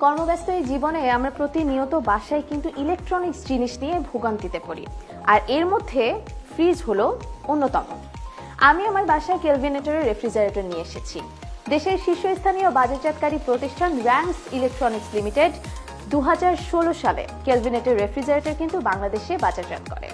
কর্মব্যস্ত এই জীবনে আমরা প্রতিনিয়ত বাসায় কিন্তু ইলেকট্রনিক্স জিনিস নিয়ে ভোগান্তিতে পড়ি, আর এর মধ্যে ফ্রিজ হলো অন্যতম। আমি আমার বাসায় কেলভিনেটরের রেফ্রিজারেটর নিয়ে এসেছি। দেশের শীর্ষস্থানীয় বাজারজাতকারী প্রতিষ্ঠান র্যাংস ইলেকট্রনিক্স লিমিটেড 2016 সালে কেলভিনেটর রেফ্রিজারেটর কিন্তু বাংলাদেশে বাজারজাত করে,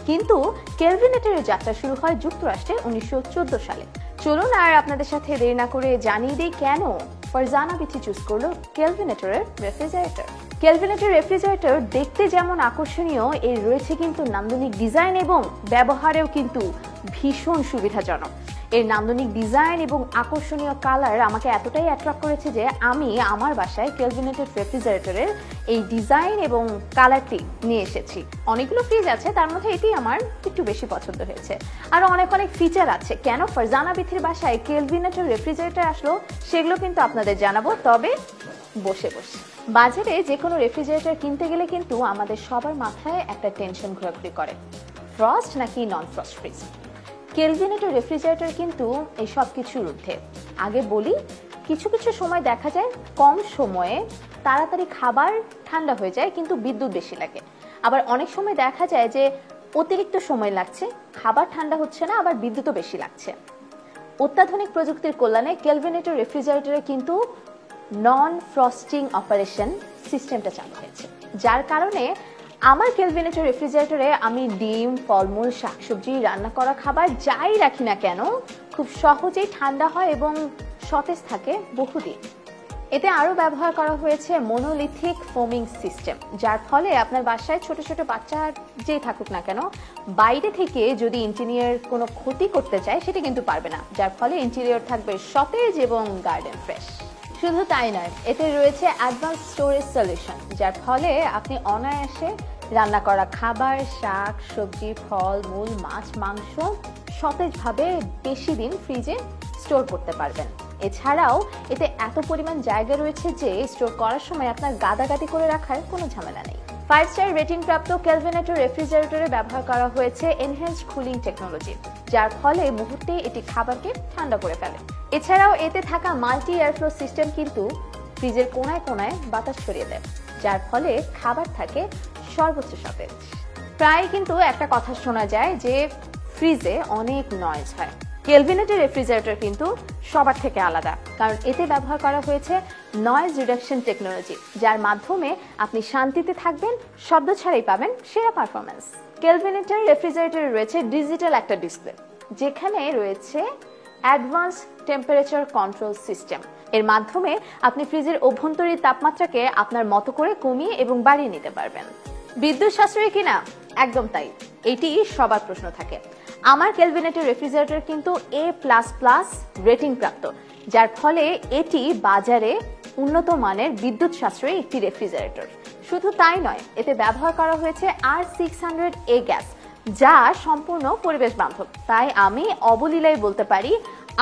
কিন্তু কেলভিনেটরের যাত্রা শুরু হয় যুক্তরাষ্ট্রে 1914 সালে। চলুন আর আপনাদের সাথে দেরি না করে জানিয়ে দিই কেন ফারজানা বিথি চুজ করলো কেলভিনেটরের রেফ্রিজারেটর। কেলভিনেটর রেফ্রিজারেটর দেখতে যেমন আকর্ষণীয়, এর রয়েছে কিন্তু নান্দনিক ডিজাইন এবং ব্যবহারেও কিন্তু ভীষণ সুবিধাজনক। এর নান্দনিক ডিজাইন এবং আকর্ষণীয় কালার আমাকে এতটাই অ্যাট্রাক্ট করেছে যে আমি আমার বাসায় কেলভিনেটর রেফ্রিজারেটরের এই ডিজাইন এবং কালারটি নিয়ে এসেছি। অনেকগুলো ফ্রিজ আছে, তার মধ্যে এটি আমার একটু বেশি পছন্দ হয়েছে। আরও অনেক ফিচার আছে। কেন ফারজানা বিথির বাসায় কেলভিনেটর রেফ্রিজারেটর আসলো সেগুলো কিন্তু আপনাদের জানাবো, তবে বসে বসে। বাজারে যে কোনো রেফ্রিজারেটর কিনতে গেলে কিন্তু আমাদের সবার মাথায় একটা টেনশন ঘোরাঘুরি করে, ফ্রস্ট নাকি নন ফ্রস্ট ফ্রিজ। কেলভিনেটর রেফ্রিজারেটর কিন্তু এই সব কিছুর ঊর্ধ্বে। আগে বলি, কিছু কিছু সময় দেখা যায় কম সময়ে তাড়াতাড়ি খাবার ঠান্ডা হয়ে যায় কিন্তু বিদ্যুৎ বেশি লাগে। আবার অনেক সময় দেখা যায় যে অতিরিক্ত সময় লাগছে, খাবার ঠান্ডা হচ্ছে না, আবার বিদ্যুৎও বেশি লাগছে। অত্যাধুনিক প্রযুক্তির কল্যাণে কেলভিনেটর রেফ্রিজারেটরে কিন্তু নন ফ্রস্টিং অপারেশন সিস্টেমটা চালু হয়েছে, যার কারণে আমার কেলভিনেটর রেফ্রিজারেটরে আমি ডিম, ফলমূল, শাকসবজি, রান্না করা খাবার যাই রাখি না কেন খুব সহজেই ঠান্ডা হয় এবং সতেজ থাকে বহুদিন। এতে আরও ব্যবহার করা হয়েছে মনোলিথিক ফোমিং সিস্টেম, যার ফলে আপনার বাসায় ছোট ছোট বাচ্চা যেই থাকুক না কেন বাইরে থেকে যদি ইন্টেরিয়র কোনো ক্ষতি করতে চায় সেটা কিন্তু পারবে না, যার ফলে ইন্টেরিয়র থাকবে সতেজ এবং গার্ডেন ফ্রেশ। শুধু তাই নয়, এতে রয়েছে অ্যাডভান্স স্টোরেজ সলিউশন, যার ফলে আপনি অনায়াসে রান্না করা খাবার, শাক, সবজি, ফল, মূল, মাছ, মাংস সতেজভাবে বেশি দিন ফ্রিজে স্টোর করতে পারবেন। এছাড়াও এতে এত পরিমাণ জায়গা রয়েছে যে স্টোর করার সময় আপনার গাদাগাদি করে রাখার কোনো ঝামেলা নেই। 5 স্টার রেটিং প্রাপ্ত কেলভিনেটর রেফ্রিজারেটরে ব্যবহার করা হয়েছে এনহ্যান্সড কুলিং টেকনোলজি, যার ফলে মুহূর্তে এটি খাবারকে ঠান্ডা করে ফেলে। এছাড়াও এতে থাকা মাল্টি এয়ারফ্লো সিস্টেম কিন্তু ফ্রিজের কোনায় কোনায় বাতাস ছড়িয়ে দেয়, যার ফলে খাবার থাকে সর্বোচ্চ সতেজ। প্রায় কিন্তু একটা কথা শোনা যায় যে ফ্রিজে অনেক নয়েজ হয়। কেলভিনেটর রেফ্রিজারেটর কিন্তু সবার থেকে আলাদা, কারণ এতে ব্যবহার করা হয়েছে নয়েজ রিডাকশন টেকনোলজি, যার মাধ্যমে আপনি শান্তিতে থাকবেন, শব্দ ছাড়াই পাবেন সেরা পারফরমেন্স। কেলভিনেটর রেফ্রিজারেটরে রয়েছে ডিজিটাল একটা ডিসপ্লে, যেখানে রয়েছে অ্যাডভান্স টেম্পারেচার কন্ট্রোল সিস্টেম। এর মাধ্যমে আপনি ফ্রিজের অভ্যন্তরীণ তাপমাত্রাকে আপনার মতো করে কমিয়ে এবং বাড়িয়ে নিতে পারবেন। বিদ্যুৎ সাশ্রয়ী কিনা? একদম তাই, এটি সবার প্রশ্ন থাকে। আমার কেলভিনেটর রেফ্রিজারেটর কিন্তু A++ রেটিং প্রাপ্ত, যার ফলে এটি বাজারে উন্নত মানের বিদ্যুৎ সাশ্রয়ী একটি রেফ্রিজারেটর। শুধু তাই নয়, এতে ব্যবহার করা হয়েছে R600A গ্যাস, যা সম্পূর্ণ পরিবেশ বান্ধব। তাই আমি অবলীলায় বলতে পারি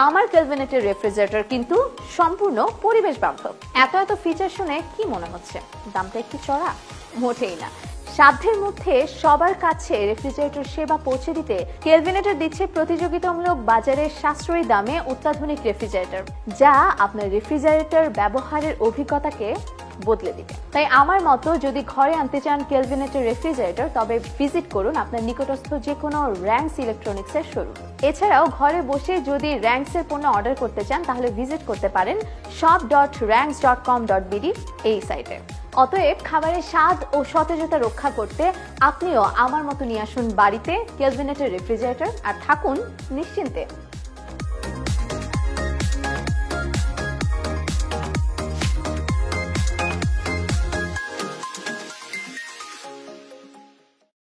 আমার কেলভিনেটর রেফ্রিজারেটর কিন্তু সম্পূর্ণ পরিবেশ বান্ধব। এত ফিচার শুনে কি মনে হচ্ছে দামটা একটু চড়া? মোটেই না। সাধ্যের মধ্যে সবার কাছে রেফ্রিজারেটর সেবা পৌঁছে দিতে কেলভিনেটর দিচ্ছে প্রতিযোগিতামূলক বাজারের সাশ্রয়ী দামে অত্যাধুনিক রেফ্রিজারেটর, যা আপনার রেফ্রিজারেটর ব্যবহারের অভিজ্ঞতাকে বদলে দিবে। তাই আমার মতো যদি ঘরে আনতে চান কেলভিনেটর রেফ্রিজারেটর, তবে ভিজিট করুন আপনার নিকটস্থ যে কোনো র্যাংস ইলেকট্রনিক্সের শোরুম। এছাড়াও ঘরে বসে যদি র্যাংসের পণ্য অর্ডার করতে চান তাহলে ভিজিট করতে পারেন shop.ranks.com.bd এই সাইটে। অতএব খাবারের স্বাদ ও সতেজতা রক্ষা করতে আপনিও আমার মতো নিয়ে আসুন বাড়িতে কেলভিনেটর রেফ্রিজারেটর আর থাকুন নিশ্চিন্তে।